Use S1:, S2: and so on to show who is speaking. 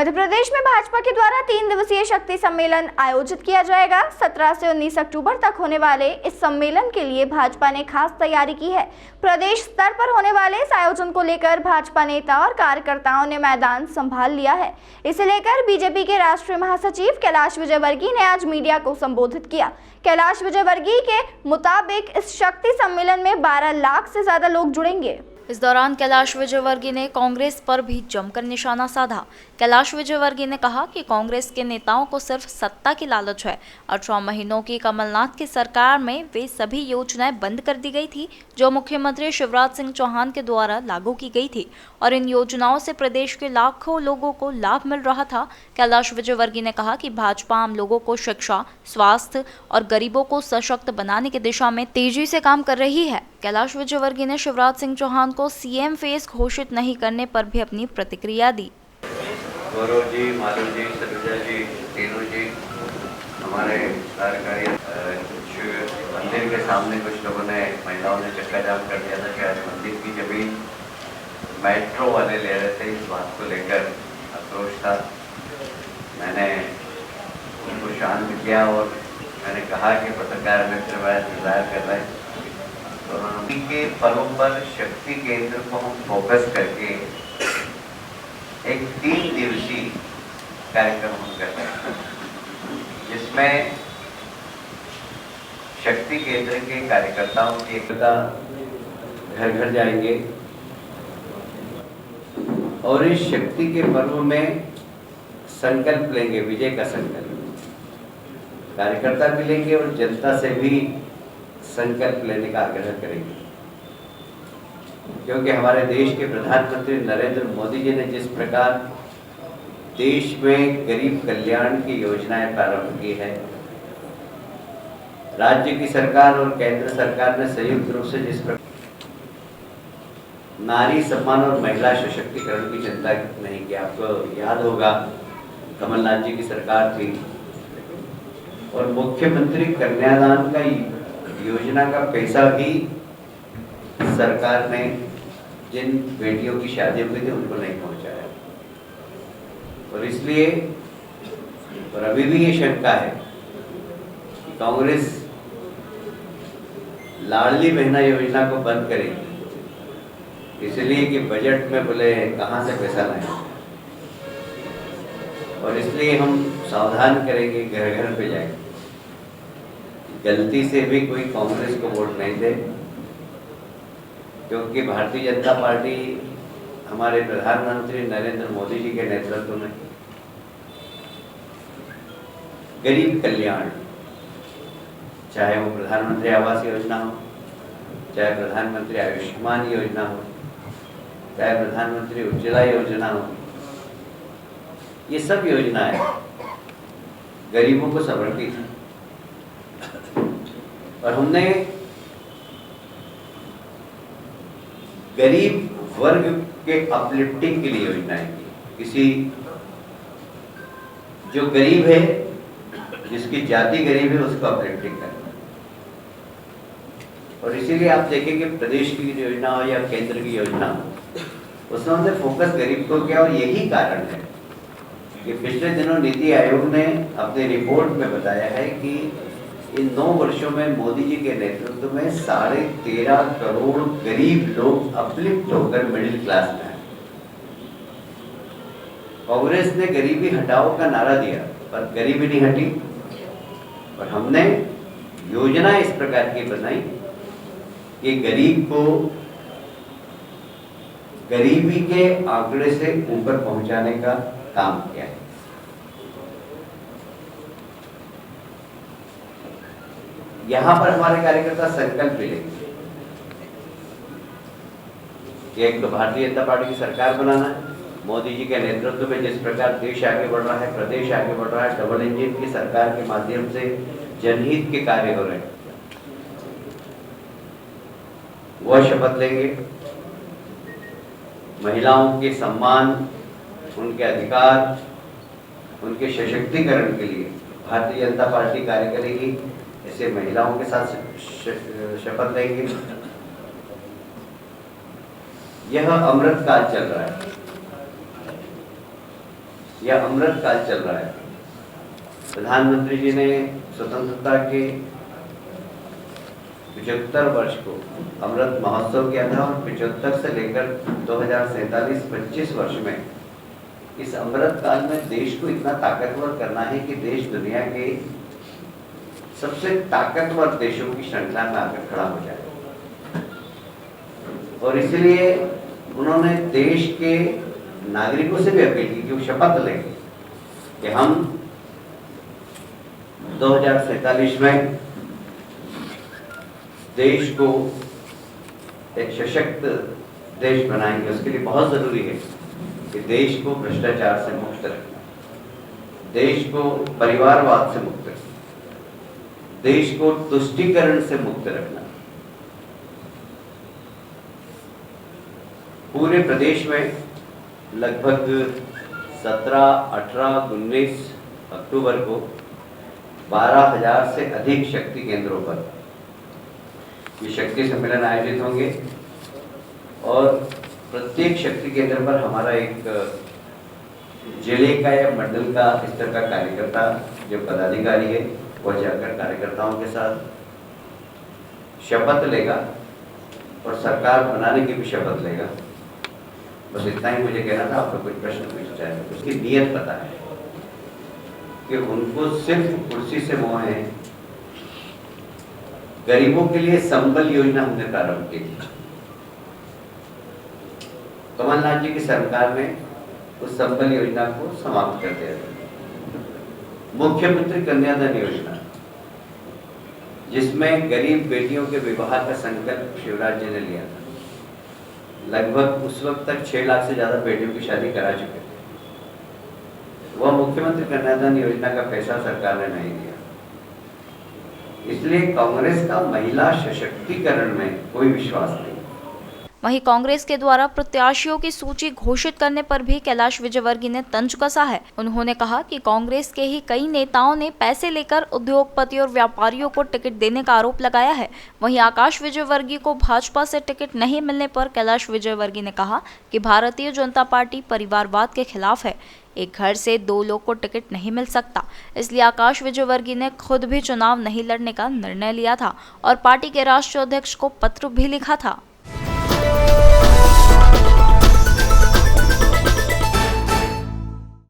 S1: मध्य प्रदेश में भाजपा के द्वारा 3 दिवसीय शक्ति सम्मेलन आयोजित किया जाएगा। 17 से 19 अक्टूबर तक होने वाले इस सम्मेलन के लिए भाजपा ने खास तैयारी की है। प्रदेश स्तर पर होने वाले इस आयोजन को लेकर भाजपा नेता और कार्यकर्ताओं ने मैदान संभाल लिया है। इसे लेकर बीजेपी के राष्ट्रीय महासचिव कैलाश विजयवर्गीय ने आज मीडिया को संबोधित किया। कैलाश विजयवर्गीय के मुताबिक इस शक्ति सम्मेलन में 12 लाख से ज्यादा लोग जुड़ेंगे।
S2: इस दौरान कैलाश विजयवर्गीय ने कांग्रेस पर भी जमकर निशाना साधा। कैलाश विजयवर्गीय ने कहा कि कांग्रेस के नेताओं को सिर्फ सत्ता की लालच है। 18 महीनों की कमलनाथ की सरकार में वे सभी योजनाएं बंद कर दी गई थी जो मुख्यमंत्री शिवराज सिंह चौहान के द्वारा लागू की गई थी और इन योजनाओं से प्रदेश के लाखों लोगों को लाभ मिल रहा था। कैलाश विजयवर्गीय ने कहा कि भाजपा आम लोगों को शिक्षा, स्वास्थ्य और गरीबों को सशक्त बनाने की दिशा में तेजी से काम कर रही है। कैलाश विजयवर्गीय ने शिवराज सिंह चौहान को सीएम फेस घोषित नहीं करने पर भी अपनी प्रतिक्रिया दी।
S3: गौरव जी, मालू जी, सलूजा जी, तीनों जी हमारे कार्यकारी मंदिर के सामने कुछ लोगों ने, महिलाओं ने चक्का जाम कर दिया था कि आज मंदिर की जमीन मेट्रो वाले ले रहे थे। इस बात को लेकर आक्रोश था। मैंने उनको शांत किया और मैंने कहा कि पत्रकार मित्र इंतजार कर रहे हैं। तो उन्हीं के पर्व पर शक्ति केंद्र को हम फोकस करके एक 3 दिवसीय कार्यक्रम हम कर रहे हैं, जिसमें शक्ति केंद्र के कार्यकर्ताओं की एकता घर घर जाएंगे और इस शक्ति के पर्व में संकल्प लेंगे, विजय का संकल्प। कार्यकर्ता भी लेंगे और जनता से भी संकल्प लेने का आग्रह करेंगे, क्योंकि हमारे देश के प्रधानमंत्री नरेंद्र मोदी जी ने जिस प्रकार देश में गरीब कल्याण की योजनाएं प्रारंभ की है, राज्य की सरकार और केंद्र सरकार ने संयुक्त रूप से जिस प्रकार नारी सम्मान और महिला सशक्तिकरण की चिंता नहीं की। आपको याद होगा कमलनाथ जी की सरकार थी और मुख्यमंत्री कन्यादान का योजना का पैसा भी सरकार ने जिन बेटियों की शादी हुई थी उनको नहीं पहुंचाया। और इसलिए और अभी भी ये शंका है कि कांग्रेस लाडली बहना योजना को बंद करेगी, इसलिए कि बजट में बोले कहां से पैसा लाएं। और इसलिए हम सावधान करेंगे, घर घर पे जाएंगे, गलती से भी कोई कांग्रेस को वोट नहीं दे, क्योंकि भारतीय जनता पार्टी हमारे प्रधानमंत्री नरेंद्र मोदी जी के नेतृत्व में गरीब कल्याण, चाहे वो प्रधानमंत्री आवास योजना हो, चाहे प्रधानमंत्री आयुष्मान योजना हो, चाहे प्रधानमंत्री उज्ज्वला योजना हो, ये सब योजनाएं गरीबों को समर्पित हैं। और हमने गरीब वर्ग के अपलिफ्टिंग के लिए योजनाएं की। किसी जो गरीब है, जिसकी जाति गरीब है, उसको अपलिफ्टिंग करना। और इसीलिए आप देखेंगे प्रदेश की योजना हो या केंद्र की योजना हो, उसमें हमने फोकस गरीब को किया। और यही कारण है कि पिछले दिनों नीति आयोग ने अपनी रिपोर्ट में बताया है कि इन 9 वर्षों में मोदी जी के नेतृत्व में 13.5 करोड़ गरीब लोग अपलिफ्ट होकर मिडिल क्लास में आए। कांग्रेस ने गरीबी हटाओ का नारा दिया, पर गरीबी नहीं हटी। और हमने योजना इस प्रकार की बनाई कि गरीब को गरीबी के आंकड़े से ऊपर पहुंचाने का काम किया है। यहां पर हमारे कार्यकर्ता संकल्प भी लेंगे कि एक तो भारतीय जनता पार्टी की सरकार बनाना है। मोदी जी के नेतृत्व में जिस प्रकार देश आगे बढ़ रहा है, प्रदेश आगे बढ़ रहा है, डबल इंजन की सरकार के माध्यम से जनहित के कार्य हो रहे हैं, वह शपथ लेंगे। महिलाओं के सम्मान, उनके अधिकार, उनके सशक्तिकरण के लिए भारतीय जनता पार्टी कार्य करेगी। ऐसे महिलाओं के साथ शपथ लेंगे। यह अमृत काल चल रहा है। यह अमृत काल चल रहा है। प्रधानमंत्री जी ने स्वतंत्रता के 75 वर्ष को अमृत महोत्सव किया था और 75 से लेकर 2047-25 वर्ष में इस अमृत काल में देश को इतना ताकतवर करना है कि देश दुनिया के सबसे ताकतवर देशों की श्रृंखला में आकर खड़ा हो जाए। और इसलिए उन्होंने देश के नागरिकों से भी अपील की कि वो शपथ लें कि हम 2047 में देश को एक सशक्त देश बनाएंगे। उसके लिए बहुत जरूरी है कि देश को भ्रष्टाचार से मुक्त रखना, देश को परिवारवाद से मुक्त रखना, देश को तुष्टीकरण से मुक्त रखना। पूरे प्रदेश में लगभग 17, 18, 19 अक्टूबर को 12,000 से अधिक शक्ति केंद्रों पर ये शक्ति सम्मेलन आयोजित होंगे और प्रत्येक शक्ति केंद्र पर हमारा एक जिले का या मंडल का स्तर का कार्यकर्ता जो पदाधिकारी है वह जाकर कार्यकर्ताओं के साथ शपथ लेगा और सरकार बनाने की भी शपथ लेगा। बस इतना ही मुझे कहना था। आपको कुछ प्रश्न पूछना चाहे उसकी नीयत पता है कि उनको सिर्फ कुर्सी से मोह है। गरीबों के लिए संबल योजना हमने प्रारंभ की थी। कमलनाथ जी की सरकार ने उस संबल योजना को समाप्त कर दिया था। मुख्यमंत्री कन्यादान योजना जिसमें गरीब बेटियों के विवाह का संकल्प शिवराज जी ने लिया था। लगभग उस वक्त तक 6 लाख से ज्यादा बेटियों की शादी करा चुके थे। वह मुख्यमंत्री कन्यादान योजना का पैसा सरकार ने नहीं दिया। इसलिए कांग्रेस का महिला सशक्तिकरण में कोई विश्वास नहीं।
S2: वहीं कांग्रेस के द्वारा प्रत्याशियों की सूची घोषित करने पर भी कैलाश विजयवर्गीय ने तंज कसा है। उन्होंने कहा कि कांग्रेस के ही कई नेताओं ने पैसे लेकर उद्योगपति और व्यापारियों को टिकट देने का आरोप लगाया है। वहीं आकाश विजयवर्गीय को भाजपा से टिकट नहीं मिलने पर कैलाश विजयवर्गीय ने कहा कि भारतीय जनता पार्टी परिवारवाद के खिलाफ है। एक घर से 2 लोग को टिकट नहीं मिल सकता, इसलिए आकाश विजयवर्गीय ने खुद भी चुनाव नहीं लड़ने का निर्णय लिया था और पार्टी के राष्ट्रीय अध्यक्ष को पत्र भी लिखा था।